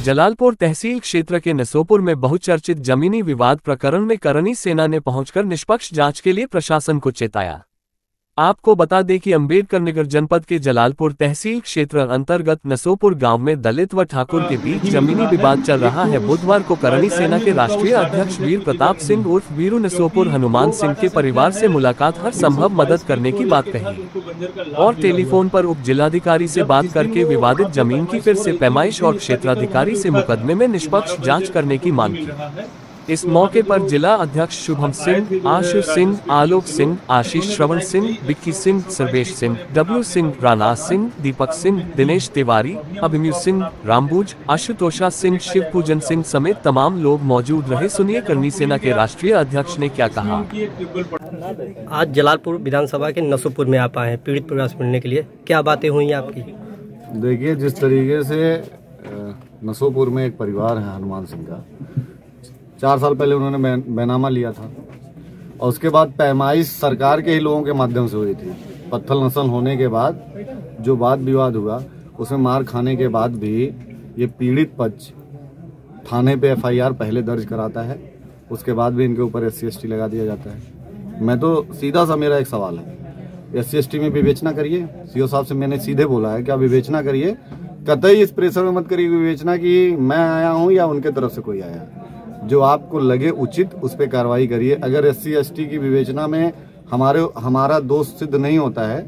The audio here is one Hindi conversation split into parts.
जलालपुर तहसील क्षेत्र के नसोपुर में बहुचर्चित जमीनी विवाद प्रकरण में करनी सेना ने पहुंचकर निष्पक्ष जांच के लिए प्रशासन को चेताया। आपको बता दें कि अम्बेडकर नगर जनपद के जलालपुर तहसील क्षेत्र अंतर्गत नसोपुर गांव में दलित व ठाकुर के बीच जमीनी विवाद चल रहा है। बुधवार को करनी सेना के राष्ट्रीय अध्यक्ष वीर प्रताप सिंह उर्फ वीरू नसोपुर हनुमान सिंह के परिवार से मुलाकात हर संभव मदद करने की बात कही और टेलीफोन पर उप जिलाधिकारी से बात करके विवादित जमीन की फिर से पैमाइश और क्षेत्राधिकारी से मुकदमे में निष्पक्ष जाँच करने की मांग की। इस मौके पर जिला अध्यक्ष शुभम सिंह, आशु सिंह, आलोक सिंह, आशीष श्रवण सिंह, विक्की सिंह, सर्वेश सिंह, डब्ल्यू सिंह, राना सिंह, दीपक सिंह, दिनेश तिवारी, अभिमन्यु सिंह, रामबूज, आशुतोषा सिंह, शिवपूजन सिंह समेत तमाम लोग मौजूद रहे। सुनिए करनी सेना के राष्ट्रीय अध्यक्ष ने क्या कहा। आज जलालपुर विधानसभा के नसोपुर में आप आए हैं पीड़ित परिवार से मिलने के लिए, क्या बातें हुई आपकी? देखिए, जिस तरीके से नसोपुर में एक परिवार है हनुमान सिंह का, 4 साल पहले उन्होंने बैनामा लिया था और उसके बाद पैमाइश सरकार के ही लोगों के माध्यम से हुई थी। पत्थर नस्ल होने के बाद जो वाद विवाद हुआ, उसमें मार खाने के बाद भी ये पीड़ित पक्ष थाने पे FIR पहले दर्ज कराता है, उसके बाद भी इनके ऊपर SC ST लगा दिया जाता है। मैं तो सीधा सा मेरा एक सवाल है, SC ST में विवेचना करिए। CO साहब से मैंने सीधे बोला है कि आप विवेचना करिए, कतई इस प्रेशर में मत करिए विवेचना कि मैं आया हूँ या उनके तरफ से कोई आया। जो आपको लगे उचित उस पर कार्रवाई करिए। अगर SC ST की विवेचना में हमारा दोष सिद्ध नहीं होता है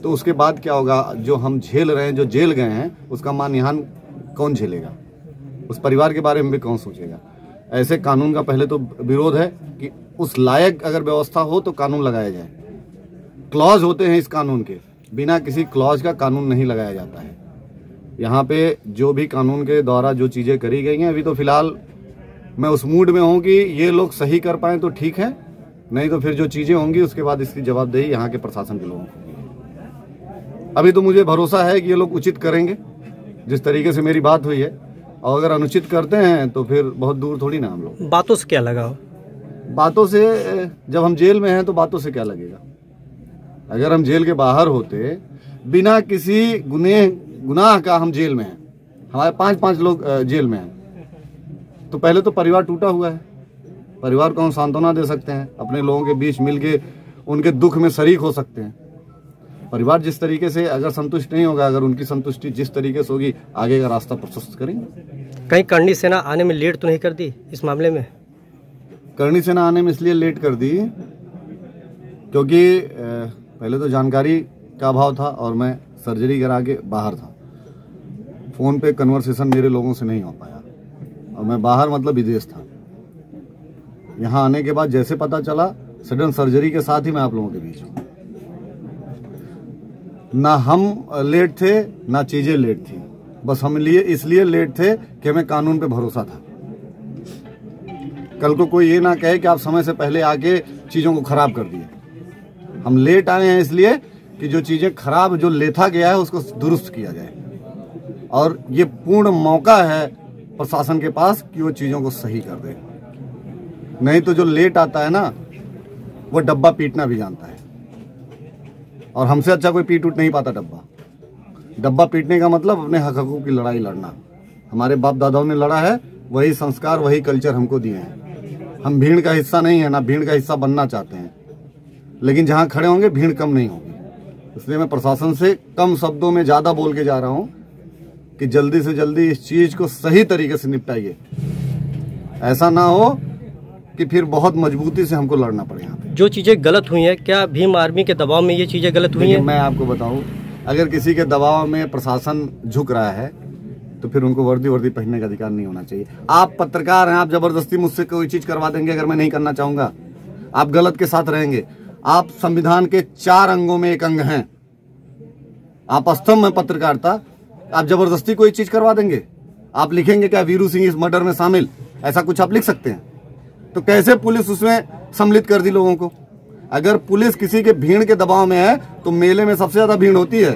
तो उसके बाद क्या होगा? जो हम झेल रहे हैं, जो जेल गए हैं, उसका मानहानि कौन झेलेगा? उस परिवार के बारे में भी कौन सोचेगा? ऐसे कानून का पहले तो विरोध है कि उस लायक अगर व्यवस्था हो तो कानून लगाया जाए। क्लॉज होते हैं इस कानून के, बिना किसी क्लॉज का कानून नहीं लगाया जाता है। यहाँ पे जो भी कानून के द्वारा जो चीजें करी गई हैं, अभी तो फिलहाल मैं उस मूड में हूं कि ये लोग सही कर पाए तो ठीक है, नहीं तो फिर जो चीजें होंगी उसके बाद इसकी जवाबदेही यहाँ के प्रशासन के लोगों को। अभी तो मुझे भरोसा है कि ये लोग उचित करेंगे जिस तरीके से मेरी बात हुई है, और अगर अनुचित करते हैं तो फिर बहुत दूर थोड़ी ना हम लोग। बातों से क्या लगा? बातों से, जब हम जेल में हैं तो बातों से क्या लगेगा? अगर हम जेल के बाहर होते, बिना किसी गुनाह का हम जेल में हैं, हमारे 5-5 लोग जेल में हैं, तो पहले तो परिवार टूटा हुआ है। परिवार को हम सांत्वना दे सकते हैं, अपने लोगों के बीच मिलके उनके दुख में शरीक हो सकते हैं। परिवार जिस तरीके से अगर संतुष्ट नहीं होगा, अगर उनकी संतुष्टि जिस तरीके से होगी, आगे का रास्ता प्रशस्त करेंगे। कहीं करनी सेना आने में लेट तो नहीं कर दी इस मामले में? करनी सेना आने में इसलिए लेट कर दी क्योंकि पहले तो जानकारी का अभाव था और मैं सर्जरी करा के बाहर था। फोन पे कन्वर्सेशन मेरे लोगों से नहीं हो पाया और मैं बाहर मतलब विदेश था। यहाँ आने के बाद जैसे पता चला, सडन सर्जरी के साथ ही मैं आप लोगों के बीच हूँ। ना हम लेट थे ना चीजें लेट थी, बस हम इसलिए लेट थे कि हमें कानून पे भरोसा था। कल को कोई ये ना कहे कि आप समय से पहले आके चीजों को खराब कर दिए। हम लेट आए हैं इसलिए कि जो चीजें खराब जो लेथा गया है उसको दुरुस्त किया जाए, और ये पूर्ण मौका है प्रशासन के पास कि वो चीजों को सही कर दे। नहीं तो जो लेट आता है ना, वो डब्बा पीटना भी जानता है, और हमसे अच्छा कोई पीट उठ नहीं पाता डब्बा पीटने का मतलब अपने हक हकूक की लड़ाई लड़ना। हमारे बाप दादाओं ने लड़ा है, वही संस्कार वही कल्चर हमको दिए हैं। हम भीड़ का हिस्सा नहीं है, ना भीड़ का हिस्सा बनना चाहते हैं, लेकिन जहां खड़े होंगे भीड़ कम नहीं होगी। इसलिए मैं प्रशासन से कम शब्दों में ज्यादा बोल के जा रहा हूं कि जल्दी से जल्दी इस चीज को सही तरीके से निपटाइए। ऐसा ना हो कि फिर बहुत मजबूती से हमको लड़ना पड़े। यहाँ पे जो चीजें गलत हुई हैं, क्या भीम आर्मी के दबाव में ये चीजें गलत हुई हैं? मैं आपको बताऊं, अगर किसी के दबाव में प्रशासन झुक रहा है तो फिर उनको वर्दी पहनने का अधिकार नहीं होना चाहिए। आप पत्रकार हैं, आप जबरदस्ती मुझसे कोई चीज करवा देंगे अगर मैं नहीं करना चाहूंगा, आप गलत के साथ रहेंगे। आप संविधान के 4 अंगों में एक अंग हैं, आप स्तंभ में पत्रकारिता। आप जबरदस्ती कोई चीज करवा देंगे? आप लिखेंगे क्या वीरू सिंह इस मर्डर में शामिल, ऐसा कुछ आप लिख सकते हैं? तो कैसे पुलिस उसमें सम्मिलित कर दी लोगों को? अगर पुलिस किसी के भीड़ के दबाव में है तो मेले में सबसे ज्यादा भीड़ होती है,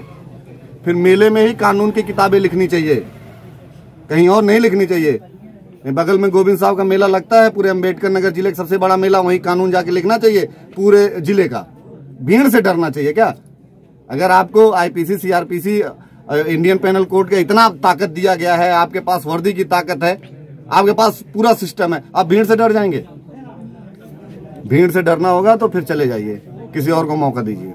फिर मेले में ही कानून की किताबें लिखनी चाहिए, कहीं और नहीं लिखनी चाहिए। बगल में गोविंद साहब का मेला लगता है, पूरे अम्बेडकर नगर जिले का सबसे बड़ा मेला, वहीं कानून जाके लिखना चाहिए पूरे जिले का। भीड़ से डरना चाहिए क्या? अगर आपको IPC CRPC Indian penal code का इतना ताकत दिया गया है, आपके पास वर्दी की ताकत है, आपके पास पूरा सिस्टम है, आप भीड़ से डर जाएंगे? भीड़ से डरना होगा तो फिर चले जाइए, किसी और को मौका दीजिए।